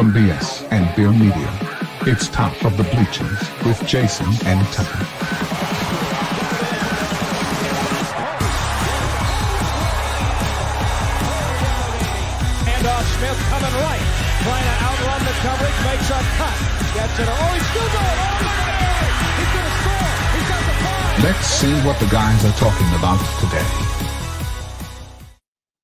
from BS and Beer Media. It's Top of the Bleachers with Jason and Tucker. Smith coming right, trying to outrun the coverage, makes a cut, gets it. Oh, he's still going. Oh, he's going to score. He's got the five. Let's see what the guys are talking about today.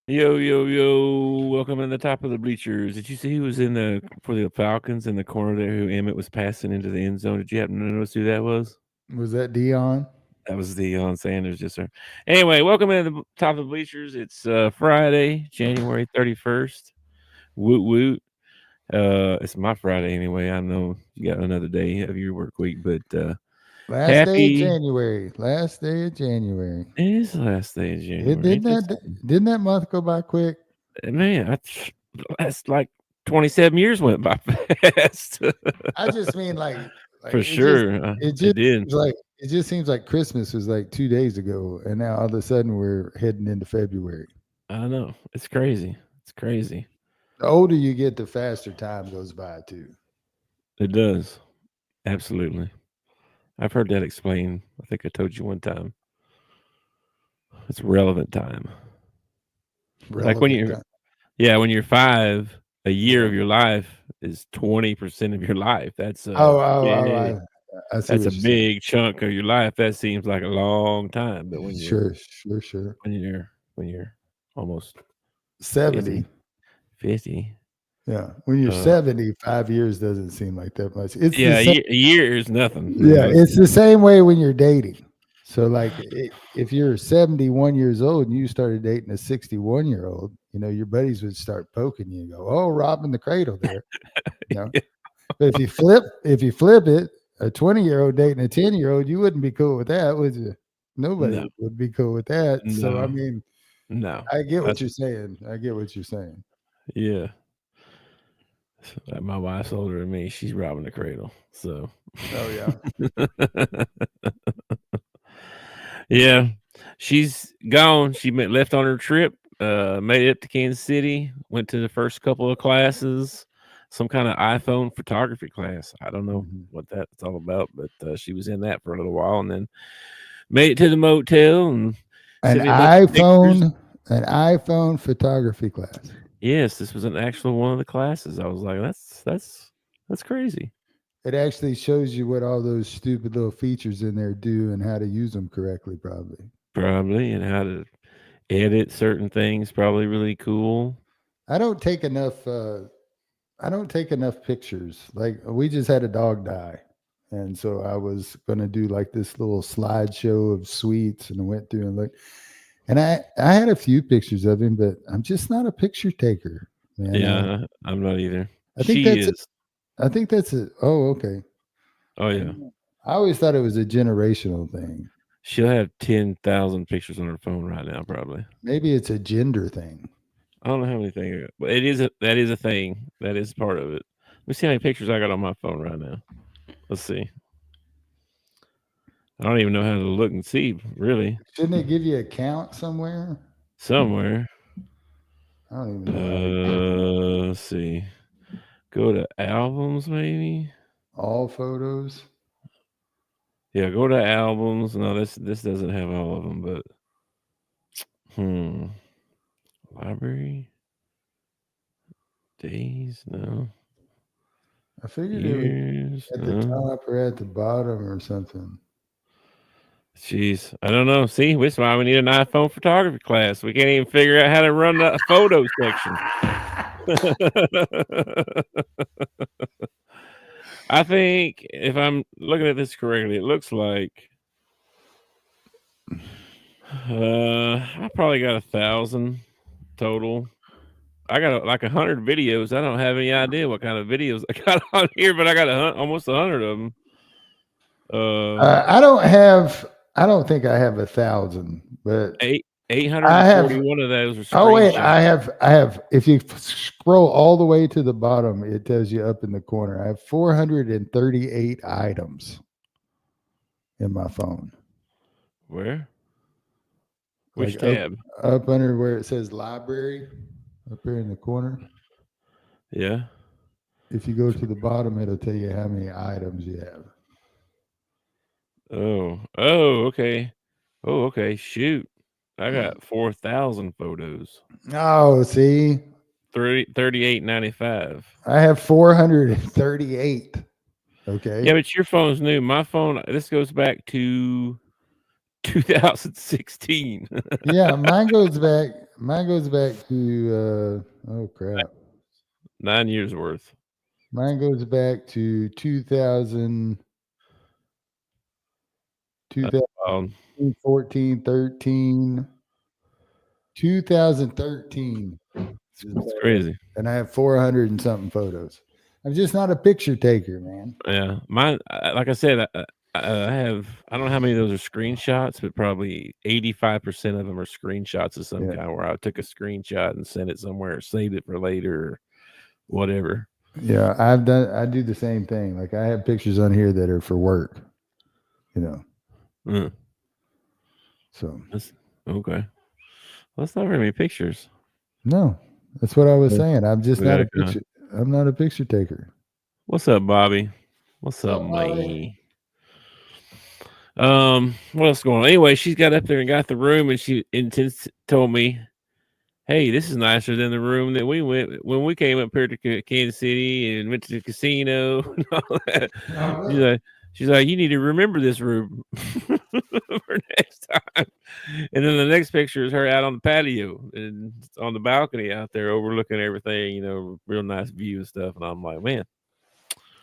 Yo. Welcome in the Top of the Bleachers. Did you see who was for the Falcons in the corner there who Emmett was passing into the end zone? Did you happen to notice who that was? Was that Dion? That was Deion Sanders, yes, sir. Anyway, welcome in the Top of the Bleachers. It's Friday, January 31st. Woot woot. It's my Friday anyway. I know you got another day of your work week, but last day of January. Last day of January. It is the last day of January. Didn't that month go by quick? Man, that's like 27 years went by fast. I just mean like for sure. It just seems like Christmas was like 2 days ago, and now all of a sudden we're heading into February. I know. It's crazy. It's crazy. The older you get, the faster time goes by, too. It does. Absolutely. I've heard that explained. I think I told you one time. It's relevant time. Like when you're 5, a year of your life is 20% of your life. That's that's a big chunk of your life. That seems like a long time. But when you're sure. When you're almost 70. 50. Yeah, when you're 70, 5 years doesn't seem like that much. A year is nothing. Yeah, it's the same way when you're dating. So, like, if you're 71 years old and you started dating a 61-year-old, your buddies would start poking you and go, "Oh, robbing the cradle there." Yeah. But if you flip it, a 20-year-old dating a 10-year-old, you wouldn't be cool with that, would you? Nobody would be cool with that. No. So, I mean, no, I get what you're saying. Yeah. My wife's older than me. She's robbing the cradle. So. Oh yeah. Yeah. She's gone. She left on her trip. Made it up to Kansas City. Went to the first couple of classes. Some kind of iPhone photography class. I don't know what that's all about, but she was in that for a little while, and then made it to the motel and an iPhone photography class. Yes, this was an actual one of the classes. I was like, that's crazy. It actually shows you what all those stupid little features in there do and how to use them correctly, probably, and how to edit certain things. Probably really cool. I don't take enough pictures. Like, we just had a dog die, and so I was going to do like this little slideshow of sweets, and I went through and looked. And I had a few pictures of him, but I'm just not a picture taker, man. Yeah, I'm not either. I think that's it. Oh, okay. Oh, yeah. I always thought it was a generational thing. She'll have 10,000 pictures on her phone right now, probably. Maybe it's a gender thing. I don't know how many things, but that is a thing. That is part of it. Let me see how many pictures I got on my phone right now. Let's see. I don't even know how to look and see, really. Shouldn't it give you a count somewhere? Somewhere. I don't even know. Let's see. Go to albums, maybe. All photos. Yeah, go to albums. No, this doesn't have all of them, but library. Days, no. I figured it was at the top or at the bottom or something. Jeez, I don't know. See, that's why we need an iPhone photography class. We can't even figure out how to run the photo section. I think if I'm looking at this correctly, it looks like I probably got 1,000 total. I got like 100 videos. I don't have any idea what kind of videos I got on here, but I got almost 100 of them. I don't think I have 1,000, but 841 of those are screenshots. Oh wait, I have. If you scroll all the way to the bottom, it tells you up in the corner. I have 438 items in my phone. Where? Which Like tab? Up under where it says library, up here in the corner. Yeah. if you go to the bottom, it'll tell you how many items you have. Oh, okay. Oh, okay. Shoot. I got 4,000 photos. Oh, see, 38.95. I have 438. Okay. Yeah, but your phone's new. My phone, this goes back to 2016. Yeah, mine goes back. Mine goes back to. Oh crap. 9 years worth. Mine goes back to 2000, Um, 2014, 13, 2013. it's crazy. And I have 400 and something photos. I'm just not a picture taker, man. Yeah, mine. Like I said, I have. I don't know how many of those are screenshots, but probably 85% of them are screenshots of some kind where I took a screenshot and sent it somewhere, saved it for later, or whatever. Yeah, I do the same thing. Like I have pictures on here that are for work, you know. So that's okay. Well, that's not very many pictures. No, that's what I was saying. I'm just not a picture. I'm not a picture taker. What's up, Bobby? What's up, May? What else going on? Anyway, she's got up there and got the room, and she told me, "Hey, this is nicer than the room that we went when we came up here to Kansas City and went to the casino and all that." She's like, "You need to remember this room for next time." And then the next picture is her out on the patio and on the balcony out there overlooking everything, you know, real nice view and stuff. And I'm like, man,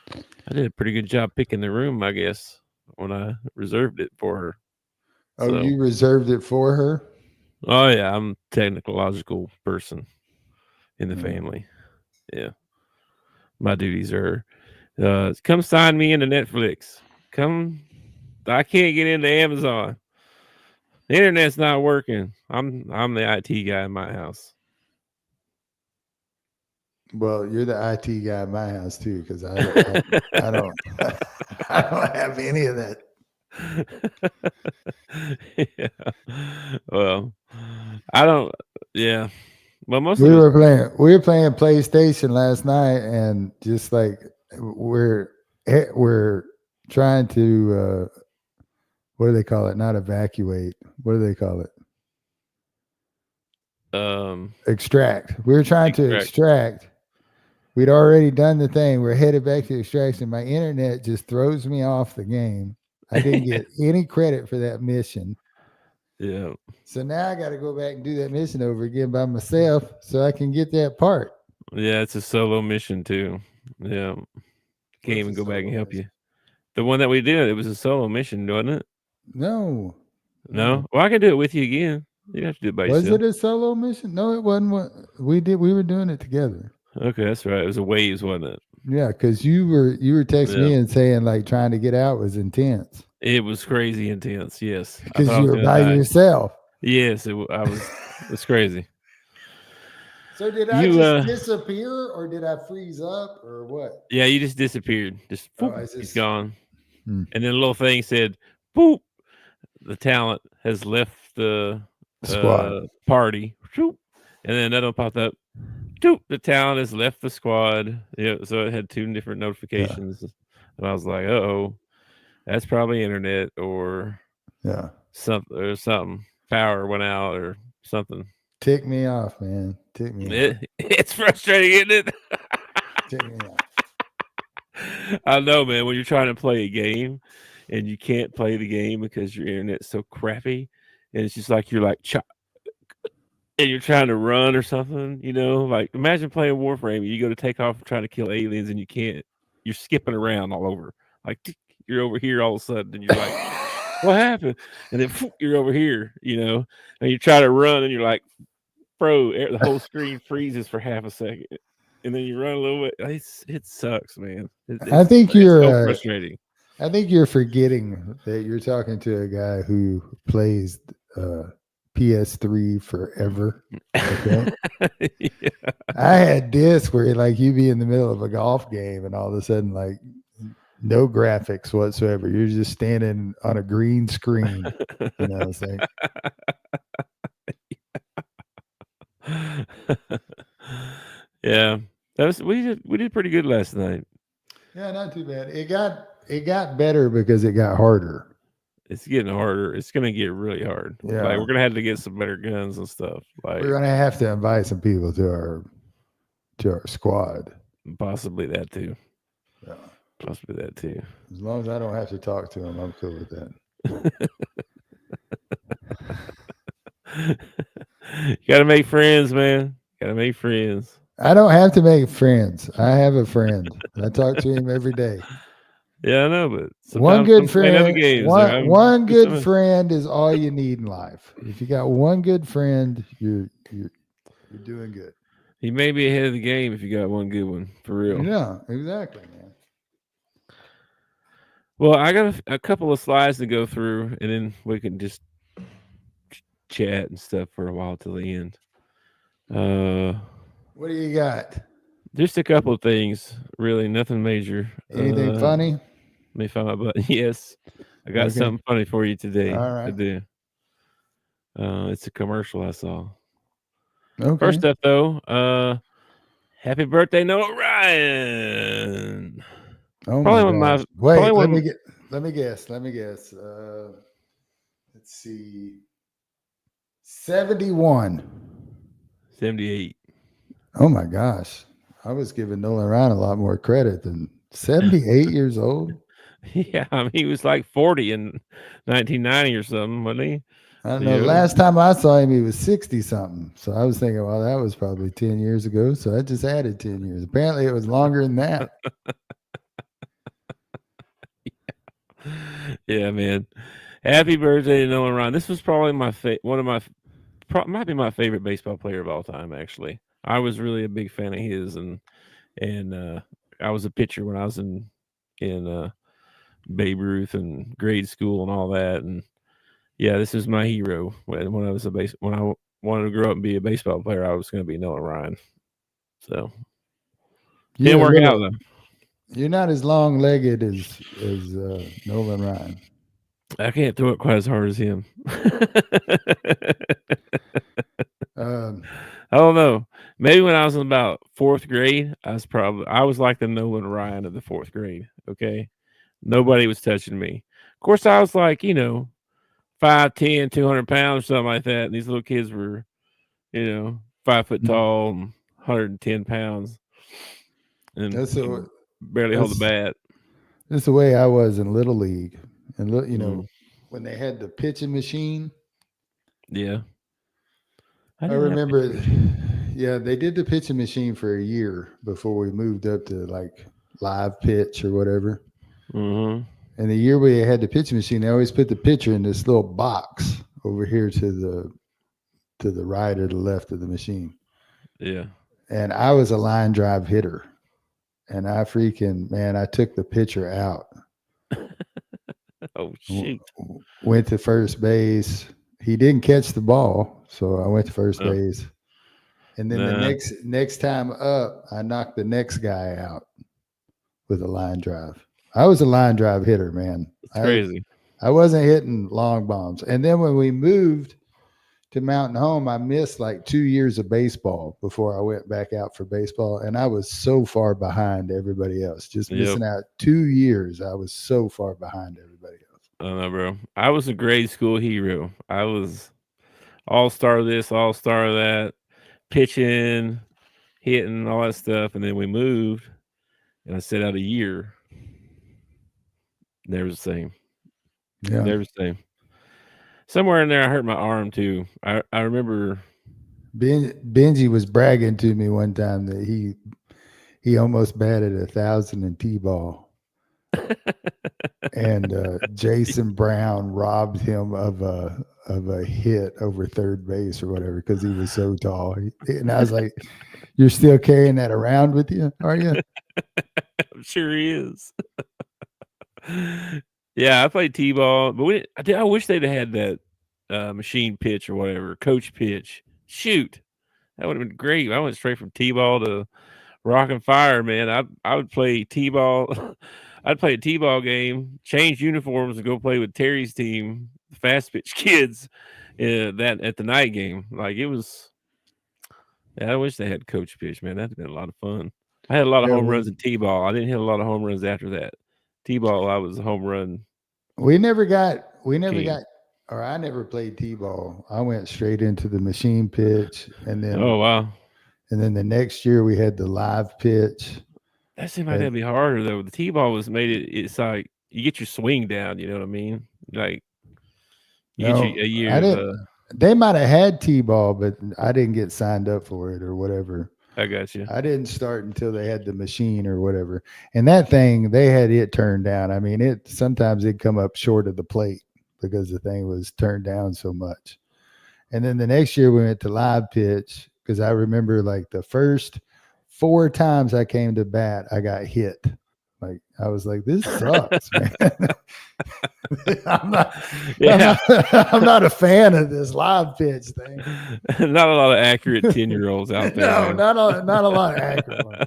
I did a pretty good job picking the room, I guess, when I reserved it for her. Oh, so, you reserved it for her? Oh, yeah. I'm a technological person in the family. Yeah. My duties are come sign me into Netflix. I can't get into Amazon. The internet's not working. I'm the IT guy in my house. Well, you're the IT guy in my house too, because I don't I don't have any of that. Yeah. Well, I don't. Yeah. Well, we were playing PlayStation last night, and just like we're trying to what do they call it? Not evacuate. What do they call it? Extract. We were trying to extract. We'd already done the thing. We're headed back to extraction. My internet just throws me off the game. I didn't get any credit for that mission. Yeah. So now I got to go back and do that mission over again by myself so I can get that part. Yeah, it's a solo mission too. Yeah. Can't even go back and help you. The one that we did, it was a solo mission, wasn't it? No. Well, I can do it with you again. You don't have to do it by yourself. Was it a solo mission? No, it wasn't. What we did, we were doing it together. Okay, that's right. It was a waves, wasn't it? Yeah, because you were texting me and saying like trying to get out was intense. It was crazy intense. Yes, because you were by yourself. Yes, it's crazy. So did I just disappear, or did I freeze up, or what? Yeah, you just disappeared. Just he's gone. And then a little thing said, "Boop." The talent has left the squad party. And then another one popped up. The talent has left the squad. Yeah, so it had two different notifications. Yeah. And I was like, "Uh-oh, that's probably internet or something. Power went out or something." Tick me off, man. Tick me off. It's frustrating, isn't it? Tick me off. I know, man. When you're trying to play a game and you can't play the game because your internet's so crappy, and it's just like you're like and you're trying to run or something, you know, like imagine playing Warframe. You go to take off and try to kill aliens and you can't. You're skipping around all over. Like you're over here all of a sudden and you're like, what happened? And then you're over here, you know, and you try to run and you're like, bro, the whole screen freezes for half a second. And then you run a little bit. It sucks, man. I think you're so frustrating. I think you're forgetting that you're talking to a guy who plays PS3 forever. Okay? Yeah. I had this where like you be in the middle of a golf game and all of a sudden like no graphics whatsoever. You're just standing on a green screen. You know what I'm saying? Yeah. We did pretty good last night. Yeah, not too bad. It got better because it got harder. It's getting harder. It's gonna get really hard. Yeah. Like we're gonna have to get some better guns and stuff. Like We're gonna have to invite some people to our squad. possibly that too. Yeah. Possibly that too. As long as I don't have to talk to them, I'm cool with that. You gotta make friends, man. Gotta make friends. I don't have to make friends. I have a friend. I talk to him every day. Yeah, I know, but One good playing other friend. games. One good friend is all you need in life. If you got one good friend, you're doing good. He may be ahead of the game if you got one good one, for real. Yeah, exactly, man. Well, I got a couple of slides to go through, and then we can just chat and stuff for a while till the end. What do you got? Just a couple of things, really, nothing major. Anything funny? Let me find my button. Yes, I got something funny for you today. All right. To do. It's a commercial I saw. Okay. First up, though, happy birthday, Noah Ryan. Oh Probably my one gosh. of my. Wait, probably let me guess. Let's see. 71. 78. Oh my gosh. I was giving Nolan Ryan a lot more credit than 78 years old. Yeah, I mean, he was like 40 in 1990 or something, wasn't he? I don't know. Last time I saw him, he was 60 something. So I was thinking, well, that was probably 10 years ago. So I just added 10 years. Apparently, it was longer than that. Yeah, man. Happy birthday to Nolan Ryan. This was probably might be my favorite baseball player of all time, actually. I was really a big fan of his, and I was a pitcher when I was in Babe Ruth and grade school and all that. And yeah, this is my hero. When I wanted to grow up and be a baseball player, I was going to be Nolan Ryan. So didn't work out though. You're not as long-legged as Nolan Ryan. I can't throw it quite as hard as him. I don't know. Maybe when I was in about fourth grade, I was like the Nolan Ryan of the fourth grade. Okay. Nobody was touching me. Of course, I was like, 5'10", 200 pounds, something like that. And these little kids were, 5 foot tall and 110 pounds. And barely hold the bat. That's the way I was in Little League. And when they had the pitching machine. Yeah. I remember, they did the pitching machine for a year before we moved up to like live pitch or whatever. Mm-hmm. And the year we had the pitching machine, they always put the pitcher in this little box over here to the right or the left of the machine. Yeah. And I was a line drive hitter. And I took the pitcher out. Oh, shoot. Went to first base. He didn't catch the ball, so I went to first base. And then the next time up, I knocked the next guy out with a line drive. I was a line drive hitter, man. It's crazy. I wasn't hitting long bombs. And then when we moved to Mountain Home, I missed like 2 years of baseball before I went back out for baseball. And I was so far behind everybody else. Just missing out 2 years. I was so far behind everybody else. I don't know, bro. I was a grade school hero. I was all-star this, all-star that, pitching, hitting, all that stuff. And then we moved, and I set out a year. Never the same. Yeah. Never the same. Somewhere in there, I hurt my arm too. I remember Benji was bragging to me one time that he almost batted 1,000 in T-ball, and Jason Brown robbed him of a hit over third base or whatever because he was so tall. And I was like, "You're still carrying that around with you, are you?" I'm sure he is. Yeah, I played T-ball, but I wish they'd have had that machine pitch or whatever, coach pitch. Shoot, that would have been great. I went straight from T-ball to rock and fire, man. I would play T-ball. I'd play a T-ball game, change uniforms, and go play with Terry's team, the fast pitch kids, that at the night game. Like it was. Yeah, I wish they had coach pitch, man. That'd have been a lot of fun. I had a lot of home runs in T-ball. I didn't hit a lot of home runs after that. T-ball, I was a home run. I never got, or I never played T-ball. I went straight into the machine pitch, and then oh wow, and then the next year we had the live pitch. That seemed like that'd be harder though. The T-ball was made it. It's like you get your swing down. You know what I mean? Like you get a year. They might have had T-ball, but I didn't get signed up for it or whatever. I got you. I didn't start until they had the machine or whatever. And that thing, they had it turned down. I mean, sometimes it'd come up short of the plate because the thing was turned down so much. And then the next year we went to live pitch because I remember like the first 4 times I came to bat, I got hit. Like I was like, this sucks, man. I'm not a fan of this live pitch thing. Not a lot of accurate 10-year-olds out there. No, not a lot of accurate ones.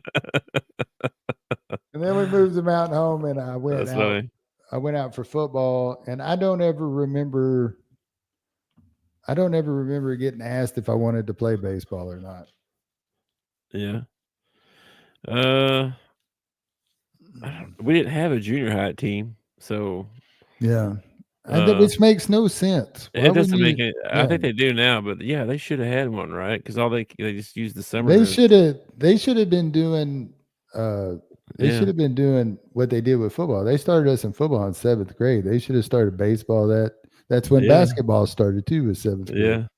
And then we moved to Mountain Home, and I went out. Funny. I went out for football, and I don't ever remember getting asked if I wanted to play baseball or not. Yeah. We didn't have a junior high team, so yeah, which makes no sense. It doesn't make it. Yeah. I think they do now, but yeah, they should have had one, right? Because they just used the summer. They should have been doing. They should have been doing what they did with football. They started us in football in 7th grade. They should have started baseball. That's when basketball started too, was 7th grade.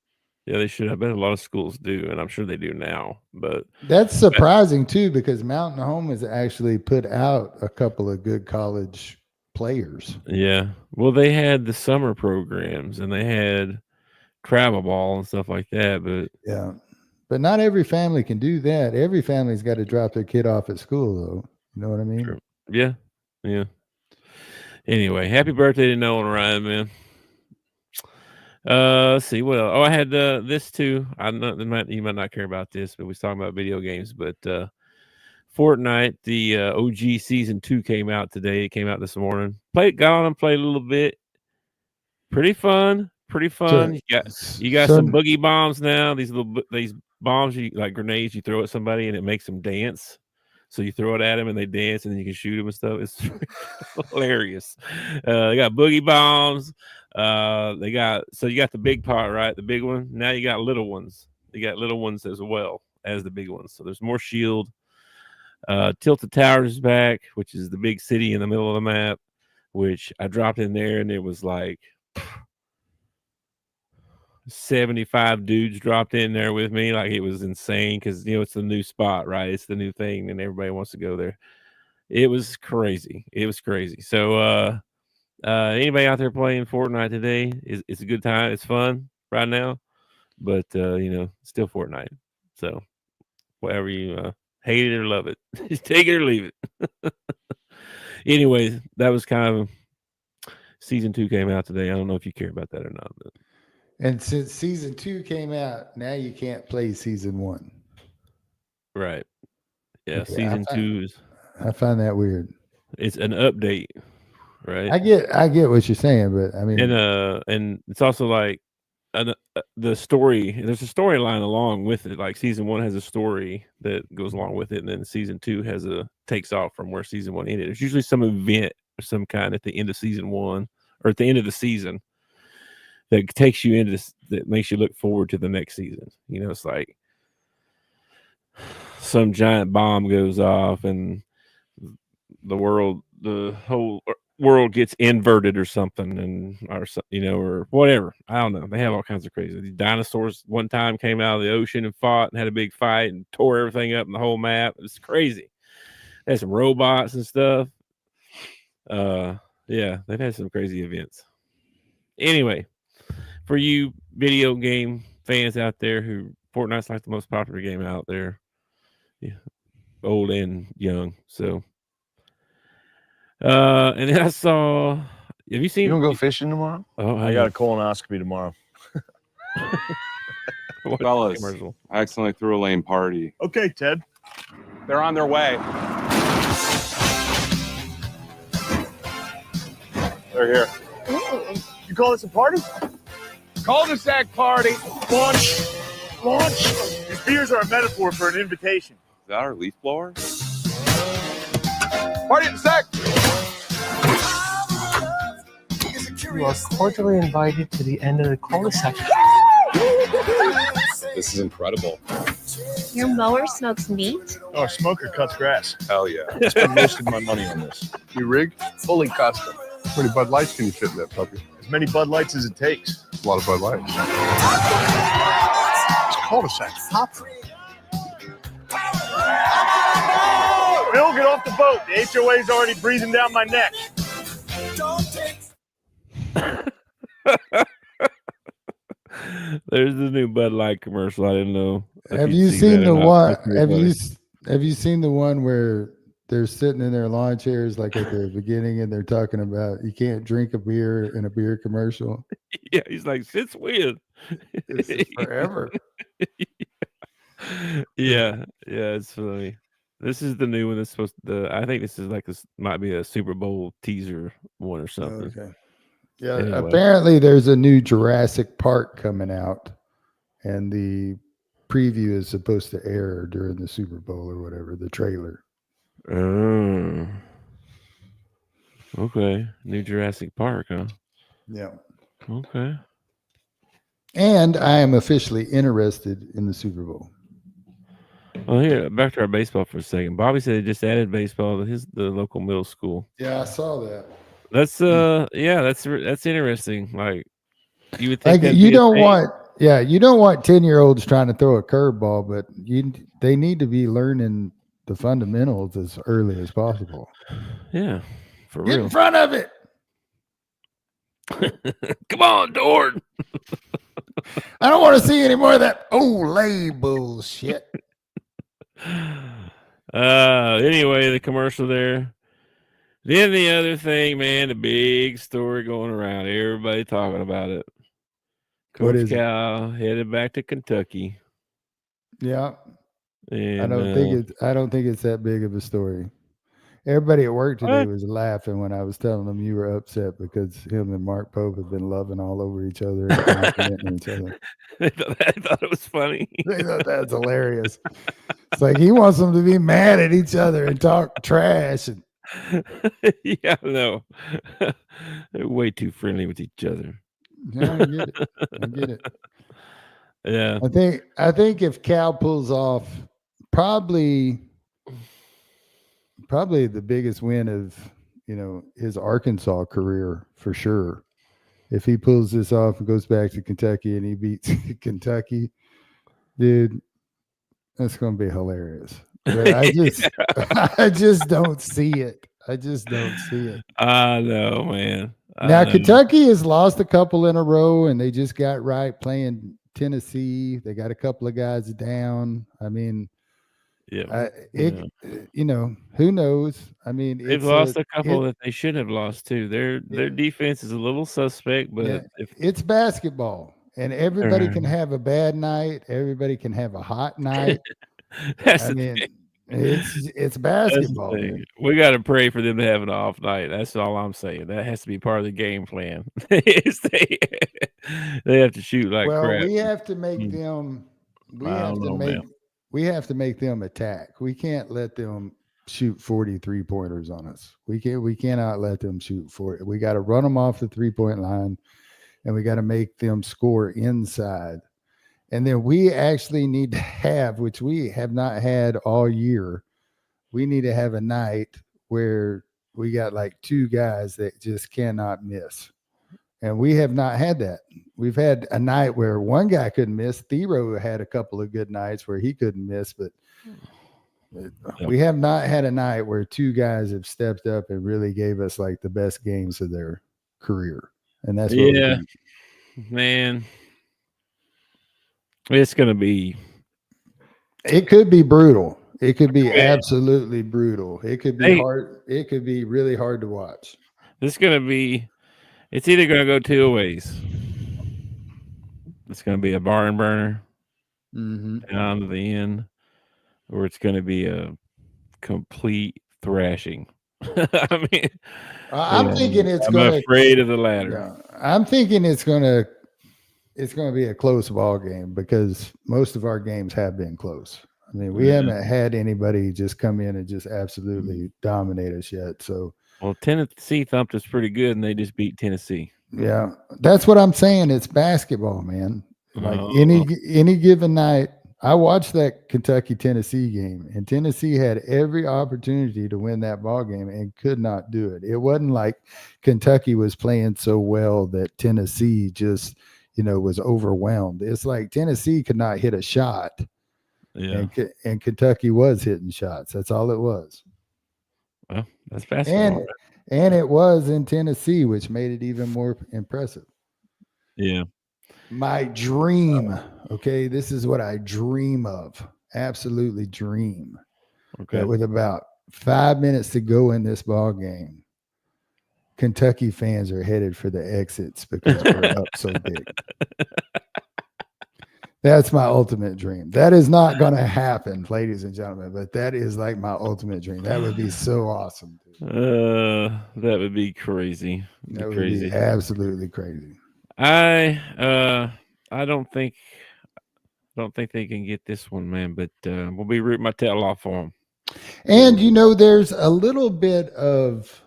Yeah, they should. I bet a lot of schools do, and I'm sure they do now. But that's surprising too, because Mountain Home has actually put out a couple of good college players. Yeah, well, they had the summer programs and they had travel ball and stuff like that. But yeah, but not every family can do that. Every family's got to drop their kid off at school, though. You know what I mean? True. Yeah. Anyway, happy birthday to Noah and Ryan, man. Let's see what else. I had this too. You might not care about this, but we was talking about video games. But Fortnite, the OG season 2 came out today. It came out this morning. Got on and played a little bit. Pretty fun. Sure. You got some boogie bombs now. These bombs, like grenades, you throw at somebody and it makes them dance. So you throw it at them and they dance, and then you can shoot them and stuff. It's hilarious. They got boogie bombs. You got the big part, right? The big one. Now you got little ones. You got little ones as well as the big ones. So there's more shield. Tilted Towers is back, which is the big city in the middle of the map, which I dropped in there, and it was like 75 dudes dropped in there with me. Like, it was insane because, it's the new spot, right? It's the new thing, and everybody wants to go there. It was crazy. So anybody out there playing Fortnite today, it's a good time. It's fun right now, but still Fortnite. So whatever you hate it or love it, just take it or leave it. Anyways, that was kind of season 2 came out today. I don't know if you care about that or not, but. And since season 2 came out, now you can't play season 1. Right. Yeah, okay, season 2 is. I find that weird. It's an update, right? I get what you're saying, but I mean, and it's also like the story. There's a storyline along with it. Like season 1 has a story that goes along with it, and then season 2 takes off from where season 1 ended. There's usually some event of some kind at the end of season 1 or at the end of the season that takes you into this, that makes you look forward to the next season. It's like some giant bomb goes off and the whole world gets inverted or something, or whatever. I don't know. They have all kinds of crazy. These dinosaurs one time came out of the ocean and fought and had a big fight and tore everything up in the whole map. It's crazy. They had some robots and stuff. Yeah, they've had some crazy events. Anyway, for you video game fans out there who Fortnite's like the most popular game out there, old and young. So, and then I saw. Have you seen? You gonna go fishing tomorrow? Oh, I got a colonoscopy tomorrow. Fellas, I accidentally threw a lame party. Okay, Ted. They're on their way. They're here. You call this a party? Cul-de-sac party. Launch. These beers are a metaphor for an invitation. Is that our leaf blower? Party at the sack. You are cordially invited to the end of the cul-de-sac. This is incredible. Your mower smokes meat? Oh, a smoker cuts grass. Hell yeah. I spent most of my money on this. New rig, fully custom. How many Bud Lights can you fit in that puppy? As many Bud Lights as it takes. A lot of Bud Lights. It's a cul-de-sac. Pop. Bill, get off the boat. The HOA's already breathing down my neck. There's the new Bud Light commercial. I didn't know. Have you seen the one? Have you seen the one where they're sitting in their lawn chairs like at the beginning and they're talking about you can't drink a beer in a beer commercial? Yeah, he's like, since when? This is forever. Yeah, it's funny. This is the new one that's supposed to. I think this is like this might be a Super Bowl teaser one or something. Okay. Yeah, Anyway. apparently there's a new Jurassic Park coming out, and the preview is supposed to air during the Super Bowl or whatever, the trailer. Oh. Okay. New Jurassic Park, huh? Yeah. Okay. And I am officially interested in the Super Bowl. Well, here, back to our baseball for a second. Bobby said they just added baseball to the local middle school. Yeah, I saw that. That's that's interesting. Like you would think like you don't want 10-year-olds trying to throw a curveball, but they need to be learning the fundamentals as early as possible. Yeah, for Get real. in front of it. Come on, Dord. I don't want to see any more of that Olay bullshit. Anyway, the commercial there. Then the other thing, man, the big story going around, everybody talking about it. What Coach is Cal headed back to Kentucky. Yeah. And, I don't think it's that big of a story. Everybody at work today was laughing when I was telling them you were upset because him and Mark Pope have been loving all over each other and complimenting each other. I thought it was funny. They thought that's hilarious. It's like he wants them to be mad at each other and talk trash. And yeah, no. They're way too friendly with each other. yeah, I get it. Yeah. I think if Cal pulls off probably the biggest win of, his Arkansas career for sure. If he pulls this off and goes back to Kentucky and he beats Kentucky, dude, that's going to be hilarious. But I just don't see it. I just don't see it. I know, man. Now, Kentucky has lost a couple in a row, and they just got right playing Tennessee. They got a couple of guys down. I mean, who knows? I mean, they've lost a couple that they should have lost too. Their defense is a little suspect, but it's basketball, and everybody can have a bad night. Everybody can have a hot night. It's basketball. We got to pray for them to have an off night. That's all I'm saying. That has to be part of the game plan. They have to shoot like crap. We have to make them. We have to make them attack. We can't let them shoot 43 pointers on us. We cannot let them shoot 40. We got to run them off the 3-point line, and we got to make them score inside. And then we actually need to have, which we have not had all year, we need to have a night where we got like two guys that just cannot miss. And we have not had that. We've had a night where one guy couldn't miss. Thero had a couple of good nights where he couldn't miss, but we have not had a night where two guys have stepped up and really gave us like the best games of their career. And that's what man. It's going to be. It could be brutal. It could be absolutely brutal. It could be hard. It could be really hard to watch. It's going to be. It's either going to go two ways. It's going to be a barn burner down to the end, or it's going to be a complete thrashing. I mean, I'm thinking I'm afraid of the latter. Yeah, I'm thinking it's going to be a close ball game because most of our games have been close. I mean, we haven't had anybody just come in and just absolutely dominate us yet. So, well, Tennessee thumped us pretty good, and they just beat Tennessee. Yeah, that's what I'm saying. It's basketball, man. Like any given night, I watched that Kentucky-Tennessee game, and Tennessee had every opportunity to win that ball game and could not do it. It wasn't like Kentucky was playing so well that Tennessee just, was overwhelmed. It's like Tennessee could not hit a shot, and Kentucky was hitting shots. That's all it was. Well, that's basketball. And it was in Tennessee, which made it even more impressive. Yeah. My dream, okay, this is what I dream of. Absolutely dream. Okay. That with about 5 minutes to go in this ball game, Kentucky fans are headed for the exits because we're up so big. That's my ultimate dream. That is not going to happen, ladies and gentlemen, but that is like my ultimate dream. That would be so awesome. That would be crazy. That would be absolutely crazy. I don't think they can get this one, man, but we'll be rooting my tail off for them. And there's a little bit of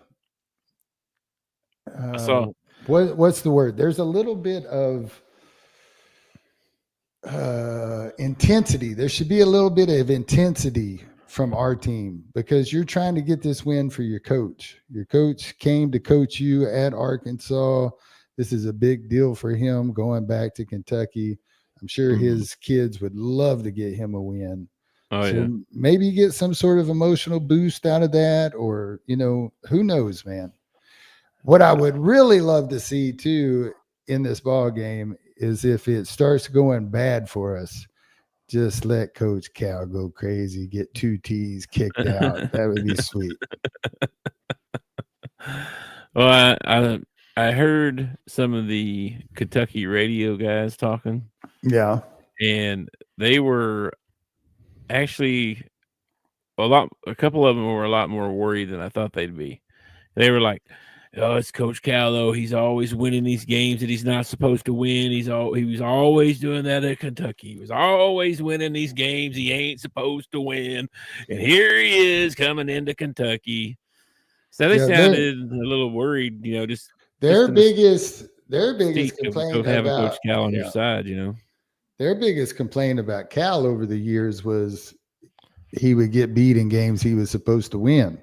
what's the word? There's a little bit of intensity. There should be a little bit of intensity from our team because you're trying to get this win for your coach. Your coach came to coach you at Arkansas. This is a big deal for him going back to Kentucky. I'm sure his kids would love to get him a win. Maybe get some sort of emotional boost out of that, or, who knows, man. What I would really love to see too in this ball game is if it starts going bad for us, just let Coach Cal go crazy, get 2 T's kicked out. That would be sweet. Well, I heard some of the Kentucky radio guys talking. Yeah. And they were actually a couple of them were a lot more worried than I thought they'd be. They were like, "Oh, it's Coach Cal, though. He's always winning these games that he's not supposed to win. He was always doing that at Kentucky. He was always winning these games he ain't supposed to win. And here he is coming into Kentucky." So they sounded a little worried, just their biggest complaint about having Coach Cal on your side, Their biggest complaint about Cal over the years was he would get beat in games he was supposed to win.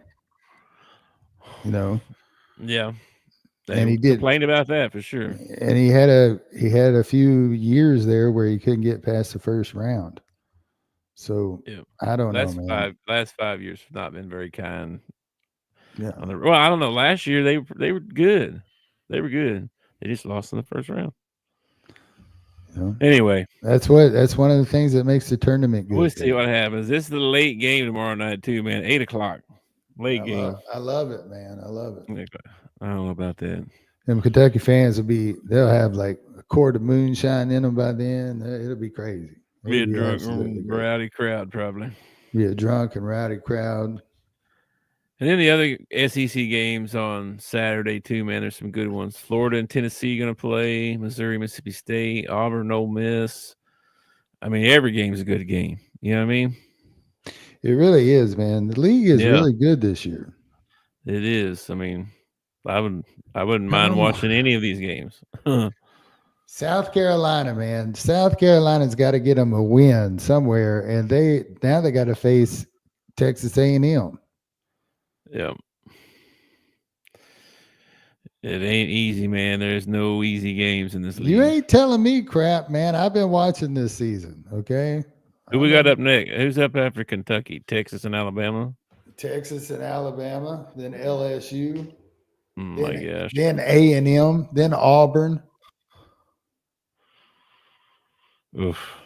Yeah. And he did complain about that for sure. And he had a few years there where he couldn't get past the first round. So I don't know, man. Last 5 years have not been very kind. Yeah. Well, I don't know. Last year they were good. They were good. They just lost in the first round. Anyway, that's one of the things that makes the tournament good. We'll see what happens. This is the late game tomorrow night too, man. 8:00 late game. I love it, man. I love it. I don't know about that. Them Kentucky fans they'll have like a quart of moonshine in them by then. It'll be crazy. Be a drunk and rowdy crowd, probably. Be a drunk and rowdy crowd. And then the other SEC games on Saturday too, man. There's some good ones. Florida and Tennessee going to play. Missouri, Mississippi State, Auburn, Ole Miss. I mean, every game is a good game. You know what I mean? It really is, man. The league is really good this year. It is. I mean, I wouldn't mind watching any of these games. South Carolina, man. South Carolina's got to get them a win somewhere, and they got to face Texas A&M. Yeah. It ain't easy, man. There's no easy games in this league. You ain't telling me crap, man. I've been watching this season, okay? Who we got up next? Who's up after Kentucky? Texas and Alabama? Texas and Alabama, then LSU. My gosh. Then A&M, then Auburn. Oof.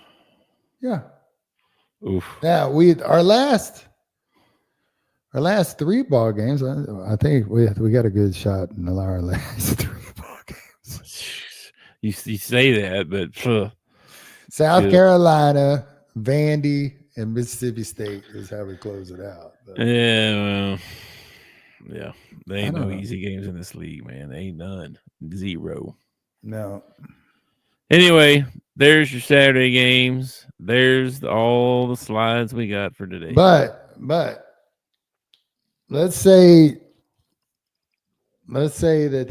Yeah. Oof. Now, our last 3 ball games, I think we got a good shot in our last 3 ball games. You say that, but South Carolina, Vandy, and Mississippi State is how we close it out. But, yeah, they ain't no easy games in this league, man. They ain't none. 0. No. Anyway, there's your Saturday games. There's all the slides we got for today. But let's say that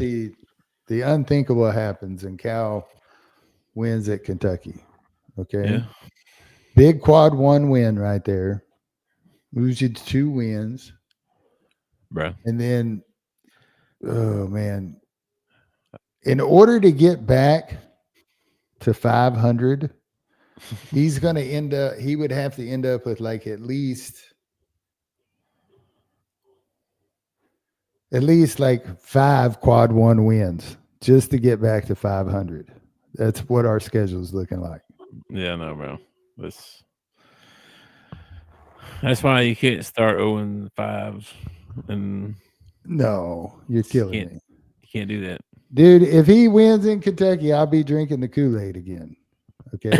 the unthinkable happens and Cal wins at Kentucky. Okay. Yeah. Big quad 1 win right there. Moves you to 2 wins. Bro. And then, oh man, in order to get back to 500, he would have to end up with like at least like 5 quad 1 wins just to get back to 500. That's what our schedule is looking like. Yeah, no, bro. That's why you can't start 0-5 and no, you're killing me. You can't do that. Dude, if he wins in Kentucky, I'll be drinking the Kool-Aid again. Okay,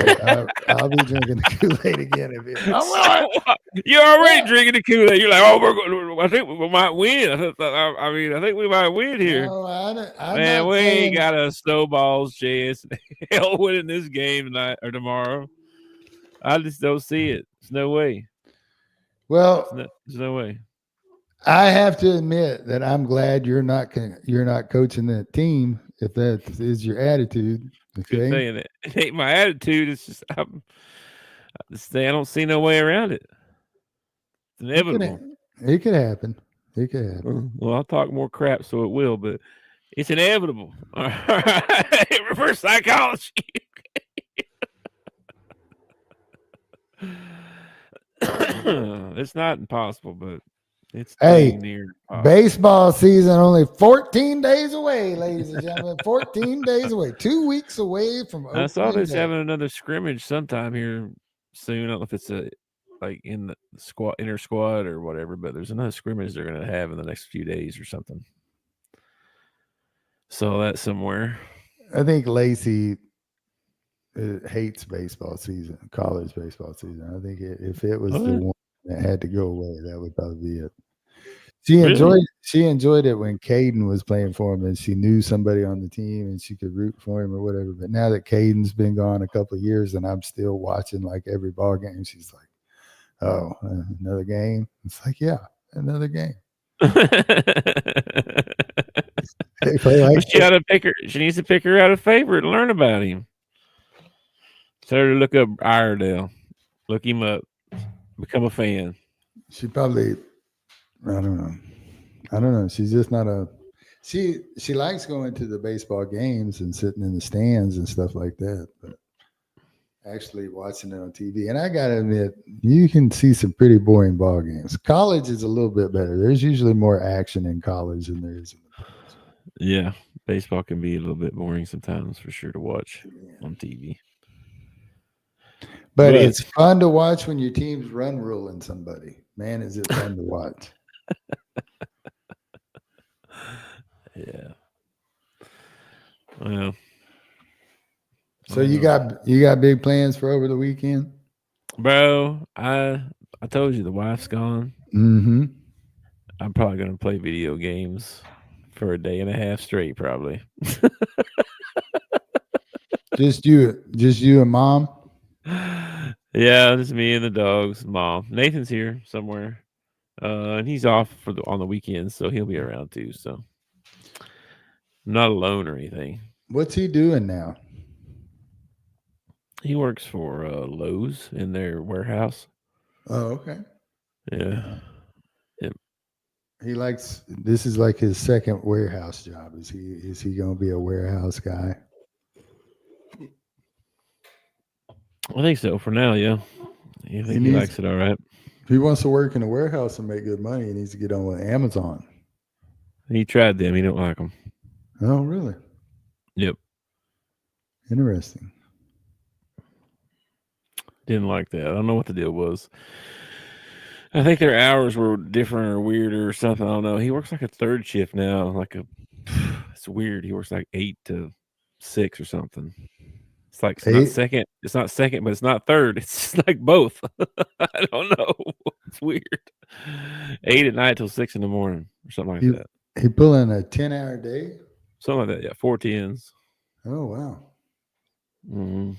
I'll be drinking the Kool-Aid again. You're already drinking the Kool-Aid. You're like, I think we might win. I think we might win here. No, man, we ain't got a snowball's chance. Hell, winning this game tonight or tomorrow. I just don't see it. There's no way. Well, there's no way. I have to admit that I'm glad you're not coaching that team if that is your attitude. Okay, saying it ain't my attitude. It's just I don't see no way around it. It's inevitable. It could happen. It could happen. Well, I'll talk more crap, so it will, but it's inevitable. All right. Reverse psychology. It's not impossible, but it's near impossible. Baseball season only 14 days away, ladies and gentlemen. 14 days away. 2 weeks away from I saw this having another scrimmage sometime here soon. I don't know if it's like in the squad, inner squad or whatever, but there's another scrimmage they're going to have in the next few days or something. Saw that somewhere. I think Lacey hates baseball season, college baseball season. I think if it was the one that had to go away, that would probably be it. She enjoyed it when Caden was playing for him and she knew somebody on the team and she could root for him or whatever. But now that Caden's been gone a couple of years and I'm still watching like every ball game, she's like, oh, another game? It's like, yeah, another game. She needs to pick her out a favorite and learn about him. Tell her to look up Iredale. Look him up. Become a fan. She probably, I don't know. She's just not she likes going to the baseball games and sitting in the stands and stuff like that, but actually watching it on TV. And I got to admit, you can see some pretty boring ball games. College is a little bit better. There's usually more action in college than there is in the pros. Yeah. Baseball can be a little bit boring sometimes for sure to watch on TV. But it's fun to watch when your team's run ruling somebody. Man, is it fun to watch. Yeah. Well. So you got big plans for over the weekend? Bro, I told you the wife's gone. Mm-hmm. I'm probably gonna play video games for a day and a half straight, probably. Just you and mom? Yeah, just me and the dogs, mom. Nathan's here somewhere. And he's off on the weekends, so he'll be around too. So I'm not alone or anything. What's he doing now? He works for Lowe's in their warehouse. Oh, okay. Yeah. Yep. He likes this is like his second warehouse job. Is he gonna be a warehouse guy? I think so for now, yeah. He likes it all right. If he wants to work in a warehouse and make good money, he needs to get on with Amazon. He tried them. He don't like them. Oh, really? Yep. Interesting. Didn't like that. I don't know what the deal was. I think their hours were different or weirder or something. I don't know. He works like a third shift now. It's weird. He works like 8 to 6 or something. It's like it's not second. It's not second, but it's not third. It's just like both. I don't know. It's weird. 8 at night till 6 in the morning or something like that. He pulling a 10-hour day? Something like that. Yeah, 4 10s. Oh, wow. Mm-hmm.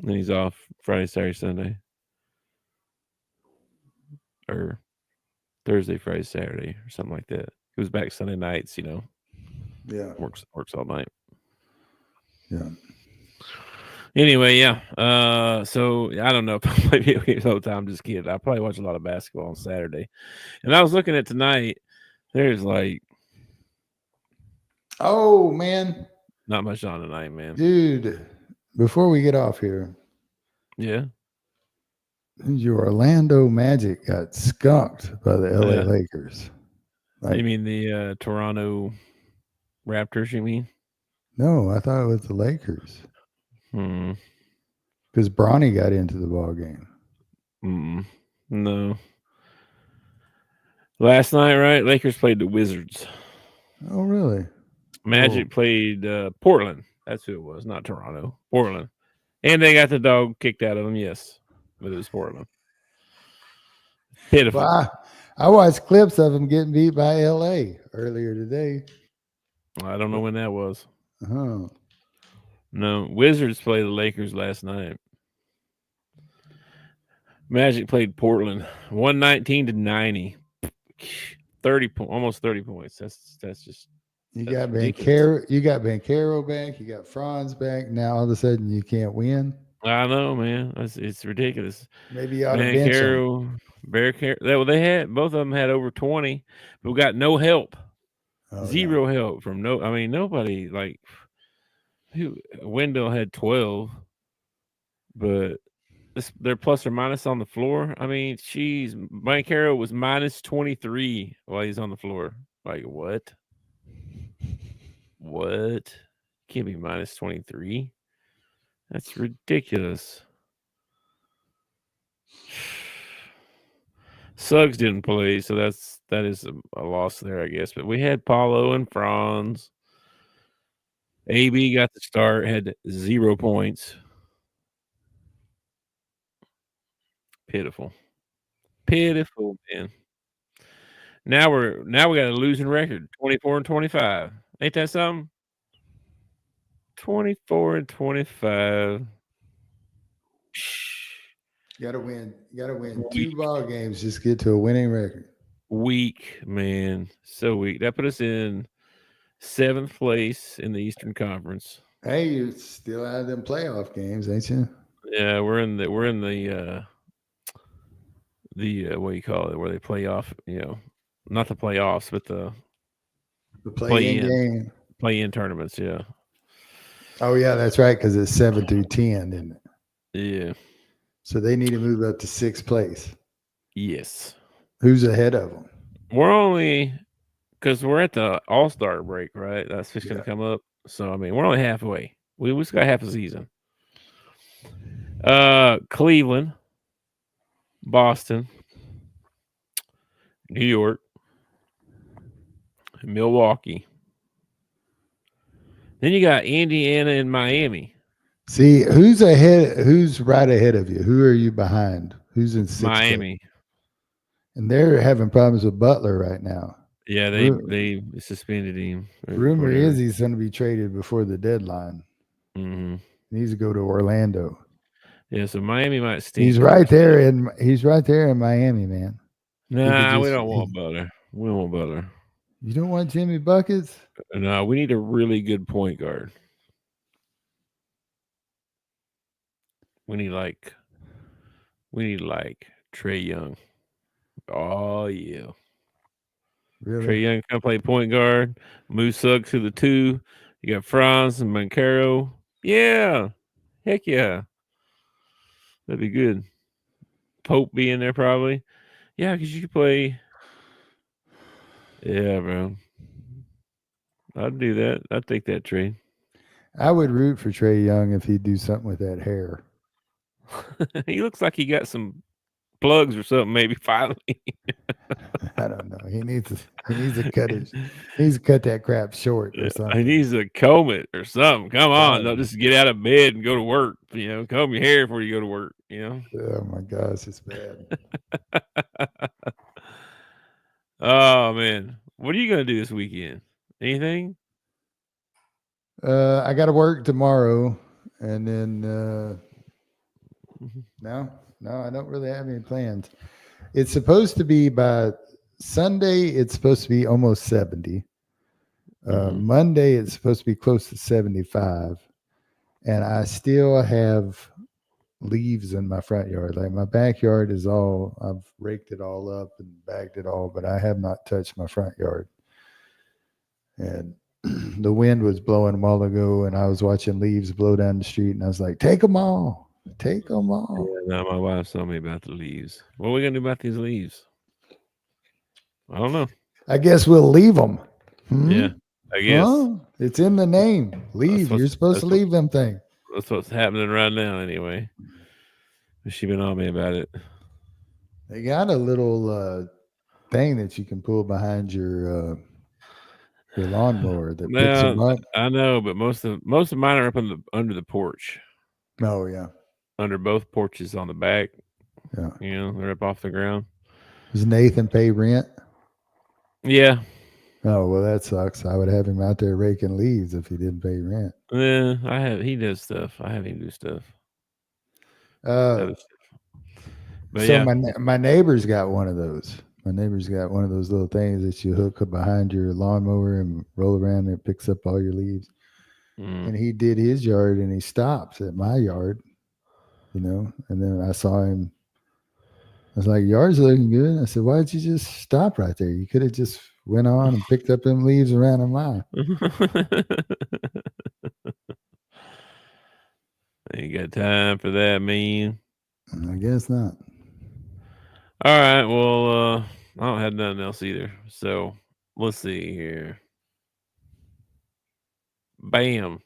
Then he's off Friday, Saturday, Sunday. Or Thursday, Friday, Saturday, or something like that. Goes back Sunday nights, Yeah. Works all night. Yeah. Anyway, yeah. So I don't know if I play video games all the time. I'm just kidding. I probably watch a lot of basketball on Saturday. And I was looking at tonight. There's like, oh man, not much on tonight, man. Dude, before we get off here, yeah, your Orlando Magic got skunked by the LA Lakers. You mean the Toronto Raptors? You mean? No, I thought it was the Lakers. Because Bronny got into the ball game. No. Last night, right? Lakers played the Wizards. Oh, really? Magic played Portland. That's who it was, not Toronto. Portland. And they got the dog kicked out of them, yes. But it was Portland. Pitiful. Well, I watched clips of them getting beat by LA earlier today. I don't know when that was. Oh. No, Wizards played the Lakers last night. Magic played Portland 119-90. 30 almost 30 points. That's just you got Bancaro back, you got Franz back. Now all of a sudden you can't win. I know, man. It's ridiculous. Maybe you ought to bench them. They had both of them had over 20, but we got no help. Zero help from nobody. Like Wendell had 12, but they're plus or minus on the floor. I mean, Bancaro was minus 23 while he's on the floor. Like what? What? Can't be minus 23. That's ridiculous. Suggs didn't play, so that is a loss there, I guess. But we had Paulo and Franz. AB got the start, had 0 points. Pitiful, man. Now we got a losing record, 24-25. Ain't that something? 24-25. You gotta win 2 ball games just to get to a winning record. Weak, man. So weak. That put us in 7th place in the Eastern Conference. Hey, you're still out of them playoff games, ain't you? Yeah, we're in the what do you call it, where they play off, not the playoffs, but the play-in tournaments, yeah. Oh yeah, that's right, because it's 7 through 10, isn't it? Yeah. So they need to move up to 6th place. Yes. Who's ahead of them? We're only because we're at the All-Star break, right? That's just going to come up. So we're only halfway. We just got half a season. Cleveland, Boston, New York, Milwaukee. Then you got Indiana and Miami. See, who's ahead? Who's right ahead of you? Who are you behind? Who's in 6th? Miami. And they're having problems with Butler right now. Yeah, they suspended him. Rumor is he's going to be traded before the deadline. Mm-hmm. He needs to go to Orlando. Yeah, so Miami might stink. He's right there in Miami, man. Nah, we don't want Butler. We don't want Butler. You don't want Jimmy Buckets? No, we need a really good point guard. We need like Trae Young. Oh yeah. Really? Trae Young can play point guard. Move Suggs to the 2. You got Franz and Bancaro. Yeah. Heck yeah. That'd be good. Pope be in there probably. Yeah, because you could play. Yeah, bro. I'd do that. I'd take that trade. I would root for Trae Young if he'd do something with that hair. He looks like he got some plugs or something, maybe finally. I don't know. He needs to cut that crap short or something. He needs to comb it or something. Come on, don't just get out of bed and go to work. Comb your hair before you go to work. Oh my gosh, it's bad. Oh man, what are you gonna do this weekend? Anything? I got to work tomorrow, And then no, I don't really have any plans. It's supposed to be by Sunday. It's supposed to be almost 70. Monday, it's supposed to be close to 75. And I still have leaves in my front yard. Like my backyard is I've raked it all up and bagged it all, but I have not touched my front yard. And the wind was blowing a while ago, and I was watching leaves blow down the street, and I was like, take them all. Take them all. Yeah, now my wife told me about the leaves. What are we going to do about these leaves? I don't know. I guess we'll leave them. Yeah, I guess. Well, it's in the name. Leave. You're supposed to leave them things. That's what's happening right now anyway. She been on me about it. They got a little thing that you can pull behind your lawnmower that picks them up. I know, but most of mine are up under the porch. Oh yeah. Under both porches on the back. Yeah. You know, they're up off the ground. Does Nathan pay rent? Yeah. Oh, well, that sucks. I would have him out there raking leaves if he didn't pay rent. Yeah, he does stuff. I have him do stuff. But so yeah. My neighbor's got one of those. My neighbor's got one of those little things that you hook up behind your lawnmower and roll around and it picks up all your leaves. And he did his yard and he stops at my yard, you know, and then I saw him. I was like, yard's looking good. I said, why did you just stop right there? You could have just went on and picked up them leaves around in mine. Ain't got time for that, man. I guess not. All right. Well, I don't have nothing else either. So let's see here. Bam.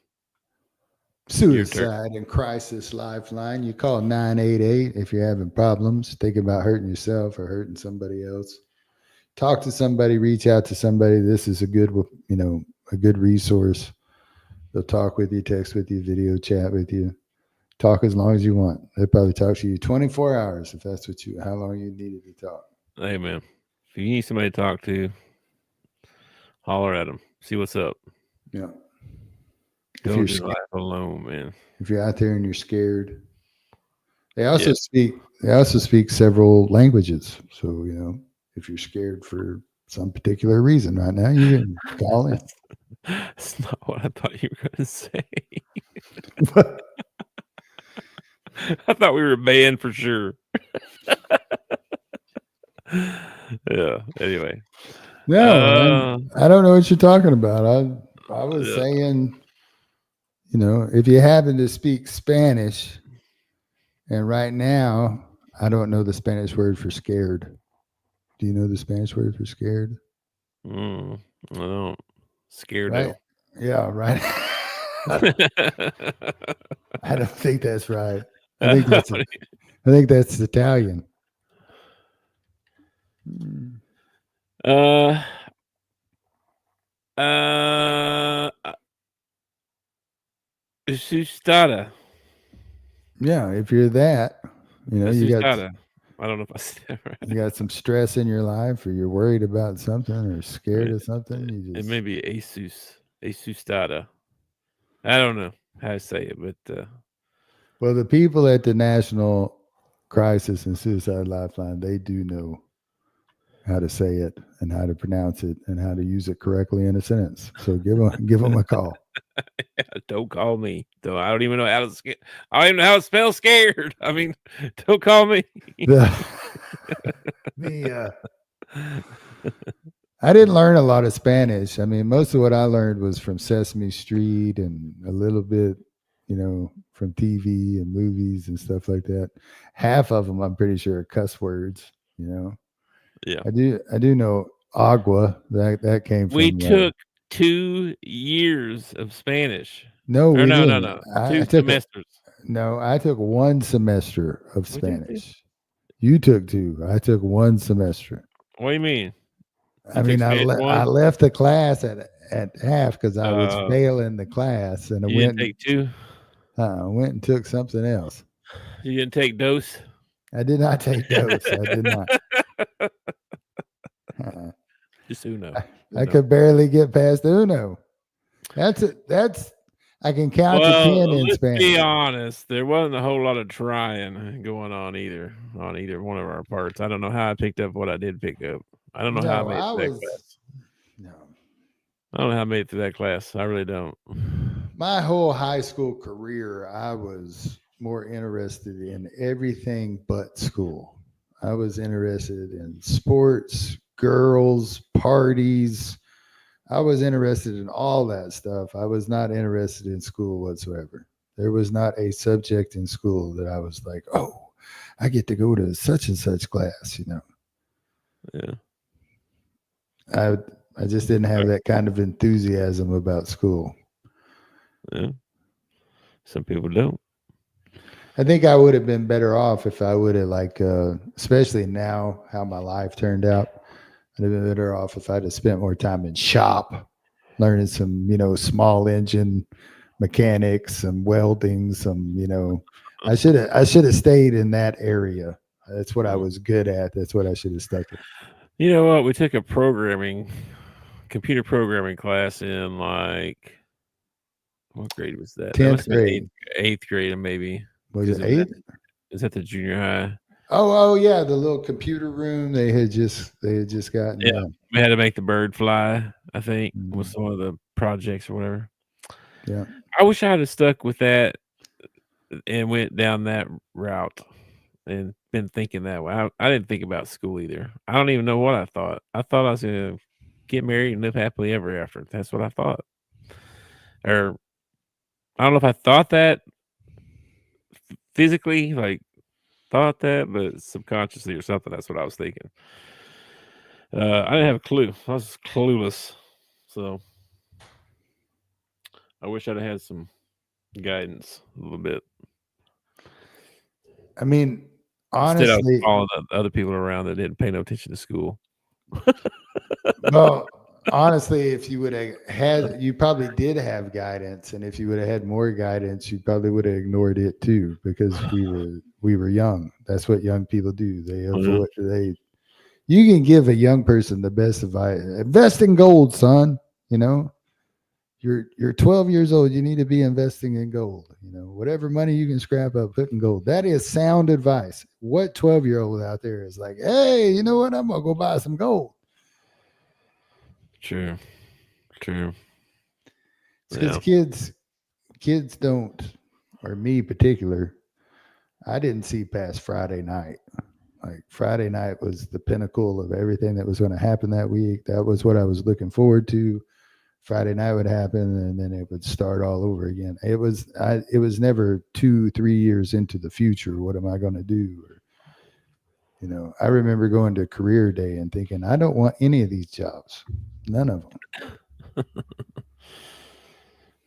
Suicide and Crisis Lifeline. You call 988 if you're having problems, thinking about hurting yourself or hurting somebody else. Talk to somebody, reach out to somebody. This is a good resource. They'll talk with you, text with you, video chat with you. Talk as long as you want. They'll probably talk to you 24 hours if that's how long you needed to talk. Hey, man. If you need somebody to talk to, holler at them. See what's up. Yeah. Don't do life alone, man. If you're out there and you're scared, they also speak several languages. So, you know, if you're scared for some particular reason right now, you can call in. That's not what I thought you were going to say. I thought we were banned for sure. Yeah. Anyway. No, I don't know what you're talking about. I was saying, you know, if you happen to speak Spanish, and right now, I don't know the Spanish word for scared. Do you know the Spanish word for scared? I don't. Scared. Right? Yeah, right. I don't think that's right. I think that's Italian. Sustada. Yeah, if you're that, you know, you got. I don't know if I said that right. You got some stress in your life, or you're worried about something, or scared of something. It may be asustada. I don't know how to say it, but well, the people at the National Crisis and Suicide Lifeline, they do know how to say it and how to pronounce it and how to use it correctly in a sentence. So give them a call. Don't call me. Though I don't even know how to I don't even know how to spell scared. I mean, don't call me. I didn't learn a lot of Spanish. I mean, most of what I learned was from Sesame Street and a little bit, you know, from TV and movies and stuff like that. Half of them, I'm pretty sure, are cuss words, you know. Yeah. I do know agua. That came from. We took 2 years of Spanish. No, no. 2 semesters. I took 1 semester of Spanish. You took 2. I took 1 semester. What do you mean? I left the class at half because I was failing the class, and I went. Take 2. I went and took something else. You didn't take dose? I did not take dose. I did not. Just Uno. I could barely get past Uno. I I can count to 10 in let's Spanish. be honest. There wasn't a whole lot of trying going on either one of our parts. I don't know how I picked up what I did pick up. I don't know how I made it through that class. No. I don't know how I made it through that class. I really don't. My whole high school career, I was more interested in everything but school. I was interested in sports, girls, parties. I was interested in all that stuff. I was not interested in school whatsoever. There was not a subject in school that I was like, oh, I get to go to such and such class, you know. Yeah. I just didn't have that kind of enthusiasm about school. Yeah. Some people don't. I think I would have been better off if I would have especially now how my life turned out. I'd have been better off if I'd have spent more time in shop, learning some, small engine mechanics, some welding, some, I should have stayed in that area. That's what I was good at. That's what I should have stuck with. You know what? We took a computer programming class in what grade was that? 10th grade. Eighth grade, maybe. Was it 8th? Is that the junior high? Oh yeah, the little computer room they had just gotten. Yeah, we had to make the bird fly. I think was one of the projects or whatever. Yeah, I wish I had stuck with that and went down that route and been thinking that way. I didn't think about school either. I don't even know what I thought. I thought I was going to get married and live happily ever after. That's what I thought. Or I don't know if I thought that physically, thought that, but subconsciously or something. That's what I was thinking. I didn't have a clue. I was clueless. So I wish I'd have had some guidance a little bit. I mean, honestly, instead of following the other people around that didn't pay no attention to school. Well, honestly, if you would have had, you probably did have guidance, and if you would have had more guidance, you probably would have ignored it too, because we were young. That's what young people do. They avoid you can give a young person the best advice. Invest in gold, son. You're 12 years old. You need to be investing in gold. Whatever money you can scrap up, put in gold. That is sound advice. What 12-year-old out there is like, hey, you know what? I'm gonna go buy some gold. True. Because kids don't, or me in particular, I didn't see past Friday night. Friday night was the pinnacle of everything that was going to happen that week. That was what I was looking forward to. Friday night would happen, and then it would start all over again. It was never 2-3 years into the future. What am I going to do? I remember going to career day and thinking, I don't want any of these jobs. None of them.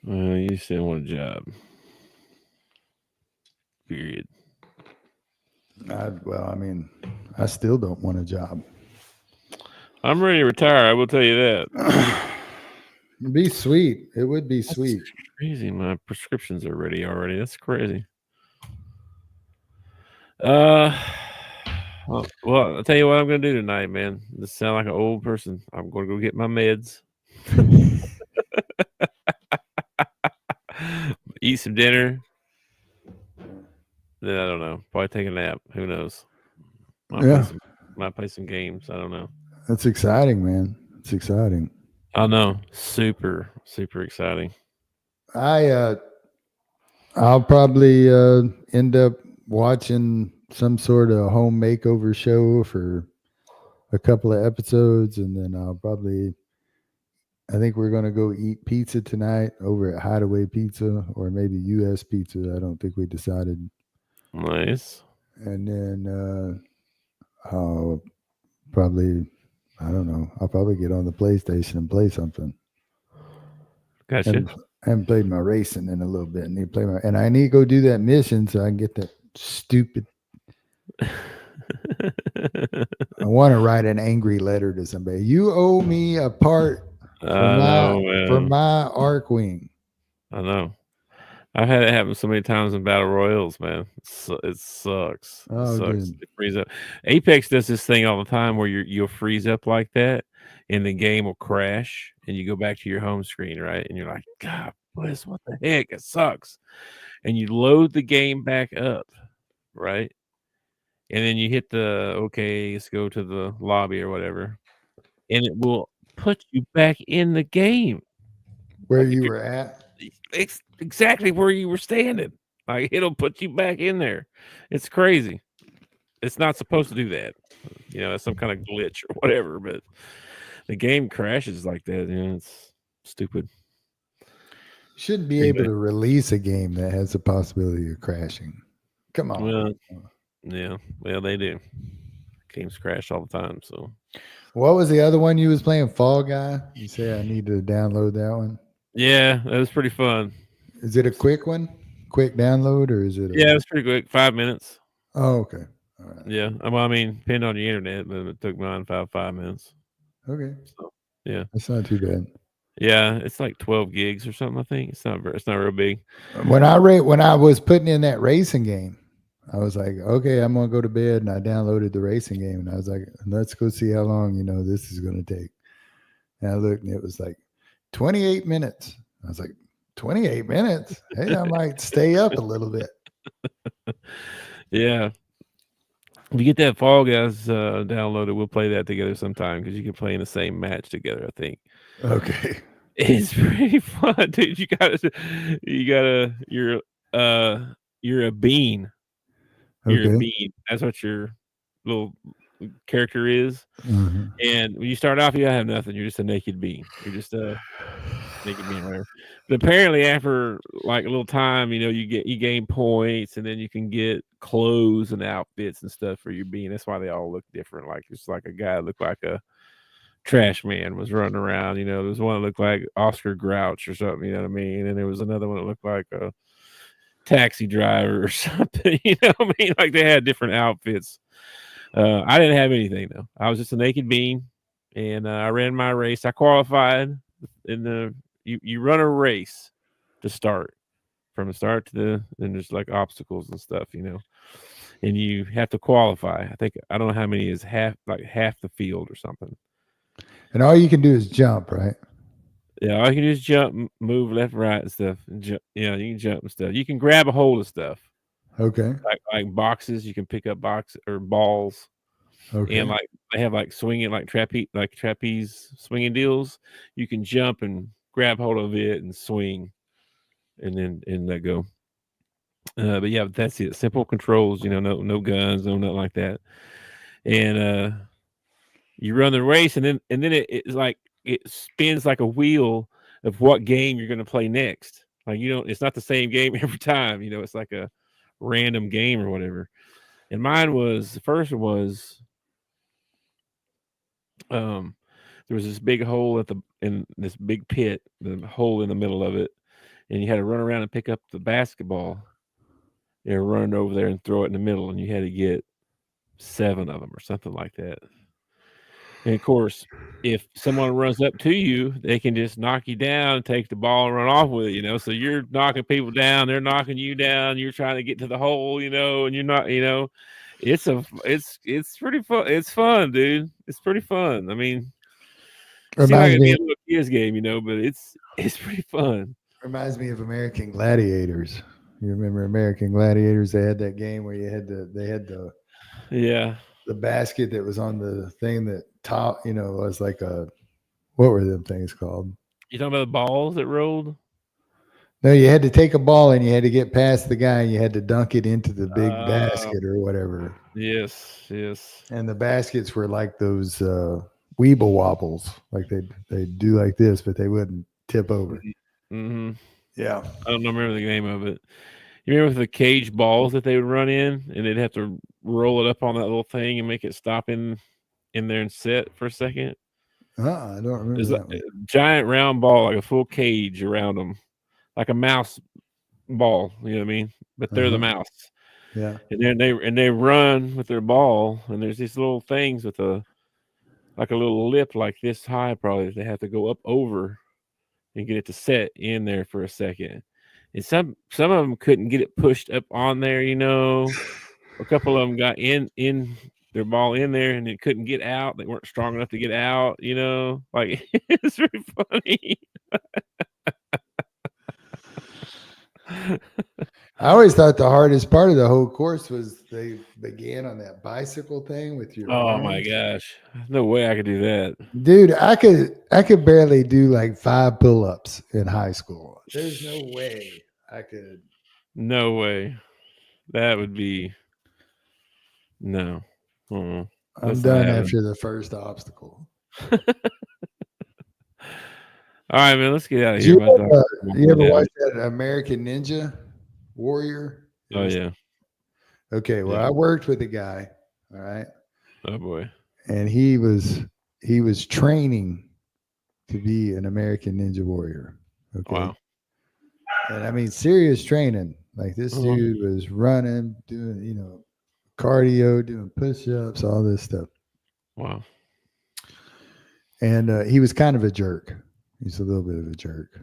Well, you still want a job. Period. I still don't want a job. I'm ready to retire. I will tell you that. It'd be sweet. It would be sweet. Crazy. My prescriptions are ready already. That's crazy. Well, I'll tell you what I'm going to do tonight, man. This sound like an old person. I'm going to go get my meds. Eat some dinner. Then I don't know. Probably take a nap. Who knows? Might play some games. I don't know. That's exciting, man. It's exciting. I know. Super, super exciting. I'll probably end up watching some sort of home makeover show for a couple of episodes, and then I think we're going to go eat pizza tonight over at Hideaway Pizza, or maybe US Pizza. I don't think we decided. Nice. And then I'll probably get on the PlayStation and play something. Gotcha. I haven't played my racing in a little bit. And I need to go do that mission so I can get that stupid. I want to write an angry letter to somebody. You owe me a part for my Arkwing. I know. I've had it happen so many times in battle royals, man. It sucks. Oh, it sucks. dude. It freeze up. Apex does this thing all the time where you'll freeze up like that, and the game will crash, and you go back to your home screen, right? And you're like, God, What the heck? It sucks. And you load the game back up, right? And then you hit the okay, let's go to the lobby or whatever, and it will put you back in the game Where like you were at. it's exactly where you were standing. Like it'll put you back in there. It's crazy. It's not supposed to do that. It's some kind of glitch or whatever, but the game crashes like that. It's stupid. Shouldn't be able to release a game that has the possibility of crashing. Come on. Well, yeah. Well, they do. Games crash all the time. So, what was the other one you was playing? Fall Guy? You say I need to download that one? Yeah, that was pretty fun. Is it a quick one? Quick download, or is it? Yeah, it was pretty quick. 5 minutes. Oh, okay. All right. Yeah. Well, I mean, depending on your internet, but it took mine 5 minutes. Okay. So, yeah. That's not too bad. Yeah, it's like 12 gigs or something. I think it's not real big. When I was putting in that racing game, I was like, okay, I'm gonna go to bed, and I downloaded the racing game, and I was like, let's go see how long this is gonna take. And I looked, and it was like 28 minutes. I was like, 28 minutes? Hey, I might stay up a little bit. Yeah. If you get that Fall Guys downloaded, we'll play that together sometime because you can play in the same match together, I think. Okay. It's pretty fun, dude. You're a bean. You're a bean. That's what your little character is. Mm-hmm. And when you start off, you gotta have nothing. You're just a naked bean. You're just a naked bean, whatever. But apparently, after like a little time, you gain points, and then you can get clothes and outfits and stuff for your bean. That's why they all look different. Like it's like a guy looked like a trash man was running around. There's one that looked like Oscar Grouch or something. You know what I mean? And there was another one that looked like a taxi driver or something. You know what I mean? Like they had different outfits. I didn't have anything though. I was just a naked bean, and I ran my race. I qualified in you run a race to start from the start to then there's like obstacles and stuff, and you have to qualify. I don't know how many is half the field or something. And all you can do is jump, right? Yeah, all you can do is jump, move left, right, and stuff. And you can jump and stuff. You can grab a hold of stuff. Okay. Like boxes, you can pick up box or balls. Okay. And like they have like swinging trapeze swinging deals. You can jump and grab hold of it and swing, and let go. But yeah, that's it. Simple controls. No guns, no nothing like that. And you run the race, and then it's like it spins like a wheel of what game you're going to play next. Like it's not the same game every time. It's like a random game or whatever. And mine was the first one was there was this big hole in this big pit, the hole in the middle of it, and you had to run around and pick up the basketball. You run it over there and throw it in the middle, and you had to get 7 of them or something like that. And of course, if someone runs up to you, they can just knock you down, take the ball, and run off with it. So you're knocking people down, they're knocking you down. You're trying to get to the hole, and you're not. It's pretty fun. It's fun, dude. It's pretty fun. I mean, it's like a little kids game, but it's pretty fun. Reminds me of American Gladiators. You remember American Gladiators? They had that game where they had the basket that was on the thing that top, was like what were them things called? You talking about the balls that rolled? No, you had to take a ball and you had to get past the guy and you had to dunk it into the big basket or whatever. Yes. And the baskets were like those Weeble Wobbles. Like they do like this, but they wouldn't tip over. Mm-hmm. Yeah. I don't remember the name of it. You remember the cage balls that they would run in, and they'd have to roll it up on that little thing and make it stop in there and sit for a second? I don't remember that one. A giant round ball, like a full cage around them, like a mouse ball. You know what I mean? But they're the mouse. Yeah. And then they run with their ball, and there's these little things with a little lip like this high, probably. They have to go up over and get it to set in there for a second. And some of them couldn't get it pushed up on there, A couple of them got in their ball in there and it couldn't get out. They weren't strong enough to get out, Like it's really funny. I always thought the hardest part of the whole course was they began on that bicycle thing with your Oh arms. my gosh. No way I could do that. Dude, I could barely do like 5 pull-ups in high school. There's no way I could. No way. That would be no. I'm That's done not after the first obstacle. All right, man. Let's get out of You here. you ever watch that American Ninja Warrior? Oh yeah. Okay, well, Yeah. I worked with a guy, all right, Oh boy. and he was training to be an American Ninja Warrior. Okay. Wow. And I mean, serious training. Like this Uh-huh. dude was running, doing, cardio, doing push-ups, all this stuff. Wow. And he was kind of a jerk. He's a little bit of a jerk.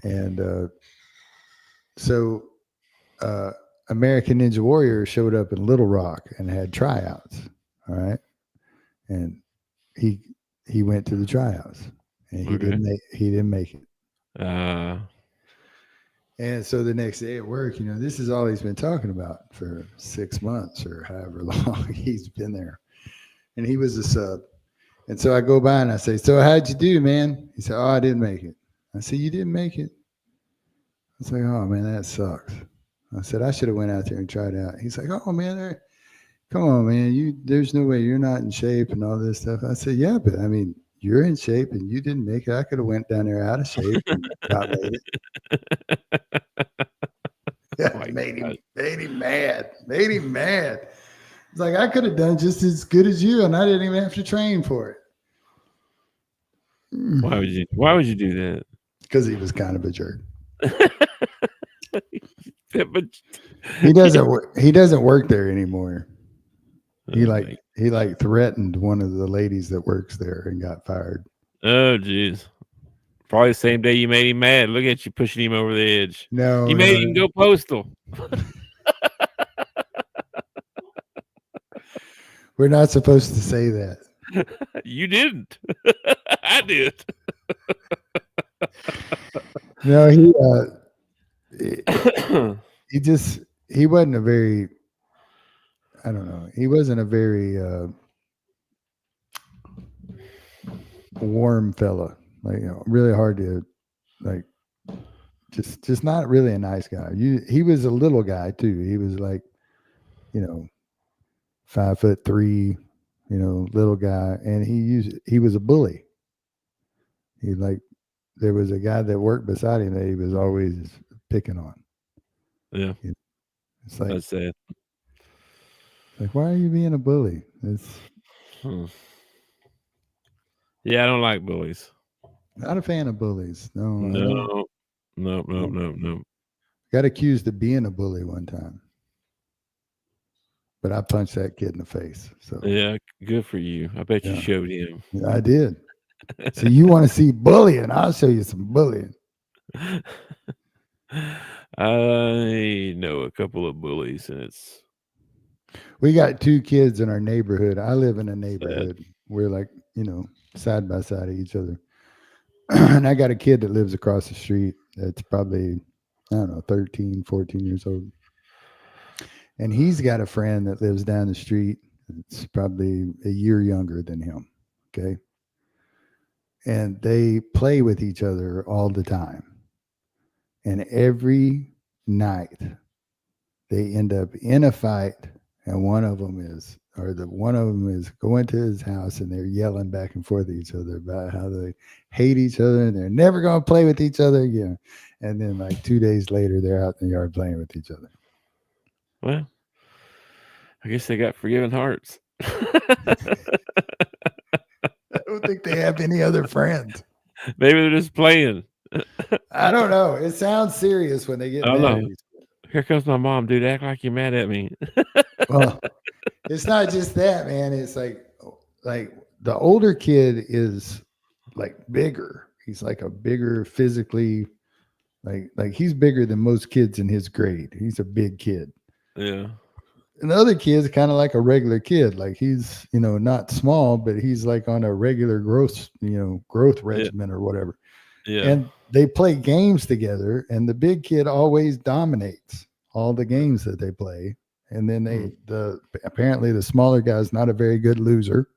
And so American Ninja Warrior showed up in Little Rock and had tryouts. All right. And he went to the tryouts and he didn't make it. And so the next day at work, this is all he's been talking about for 6 months or however long he's been there. And he was a sub. And so I go by and I say, "So how'd you do, man?" He said, "Oh, I didn't make it." I said, "You didn't make it?" I was like, "Oh man, that sucks." I said, "I should have went out there and tried out." He's like, "Oh man, come on, man. There's no way you're not in shape and all this stuff." I said, "Yeah, but I mean, you're in shape and you didn't make it. I could have went down there out of shape and not made it." Yeah, made him mad. Made him mad. It's like I could have done just as good as you, and I didn't even have to train for it. Why would you do that? Because he was kind of a jerk. But He doesn't work there anymore. He threatened one of the ladies that works there and got fired. Oh geez. Probably the same day you made him mad. Look at you pushing him over the edge. No, you made him go postal. We're not supposed to say that. You didn't. I did. No, he wasn't a very, I don't know. He wasn't a very warm fella. Like, really hard to, like, just not really a nice guy. He was a little guy too. He was like, 5'3", little guy, and he was a bully. There was a guy that worked beside him that he was always picking on. Yeah. It's like, that's sad. Like, why are you being a bully? Yeah, I don't like bullies. Not a fan of bullies. No. Got accused of being a bully one time, but I punched that kid in the face. So yeah, good for you. I bet you showed him. I did. So you want to see bullying? I'll show you some bullying. I know a couple of bullies, and we got 2 kids in our neighborhood. I live in a neighborhood. We're like, side by side of each other. And I got a kid that lives across the street that's probably, I don't know, 13, 14 years old. And he's got a friend that lives down the street that's probably a year younger than him. Okay. And they play with each other all the time. And every night they end up in a fight, and one of them is going to his house and they're yelling back and forth at each other about how they hate each other and they're never going to play with each other again. And then like 2 days later, they're out in the yard playing with each other. Well, I guess they got forgiving hearts. I don't think they have any other friends. Maybe they're just playing. I don't know. It sounds serious when they get mad at each other. Here comes my mom, dude. Act like you're mad at me. Well, it's not just that, man. It's like the older kid is like bigger. He's like a bigger physically, like he's bigger than most kids in his grade. He's a big kid. Yeah. And the other kid's kind of like a regular kid. Like he's, not small, but he's like on a regular growth regimen or whatever. Yeah. And they play games together, and the big kid always dominates all the games that they play. And then apparently the smaller guy's not a very good loser.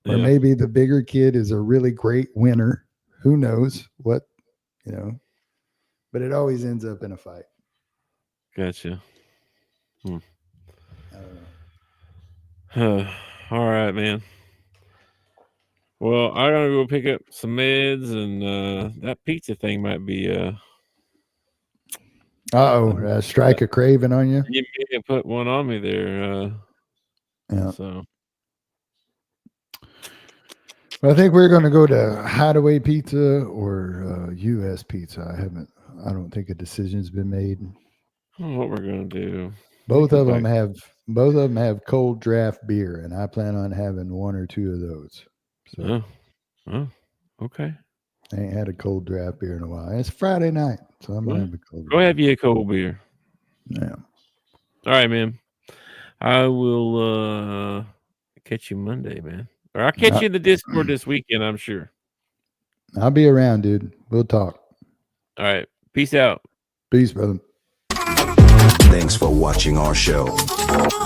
Or maybe the bigger kid is a really great winner. Who knows what, but it always ends up in a fight. Gotcha. I don't know. All right, man. Well, I'm going to go pick up some meds, and that pizza thing might be strike a craving on you. You may have put one on me there. Yeah. So. Well, I think we're going to go to Hideaway Pizza or U.S. Pizza. I don't think a decision's been made. I don't know what we're going to do. Both of them have cold draft beer, and I plan on having one or two of those. So, okay. I ain't had a cold draft beer in a while. It's Friday night, so I'm gonna have a cold. Go have you a cold beer. Yeah. All right, man. I will catch you Monday, man. Or I'll catch you in the Discord this weekend, I'm sure. I'll be around, dude. We'll talk. All right. Peace out. Peace, brother. Thanks for watching our show.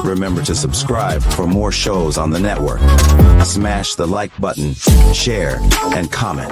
Remember to subscribe for more shows on the network. Smash the like button, share, and comment.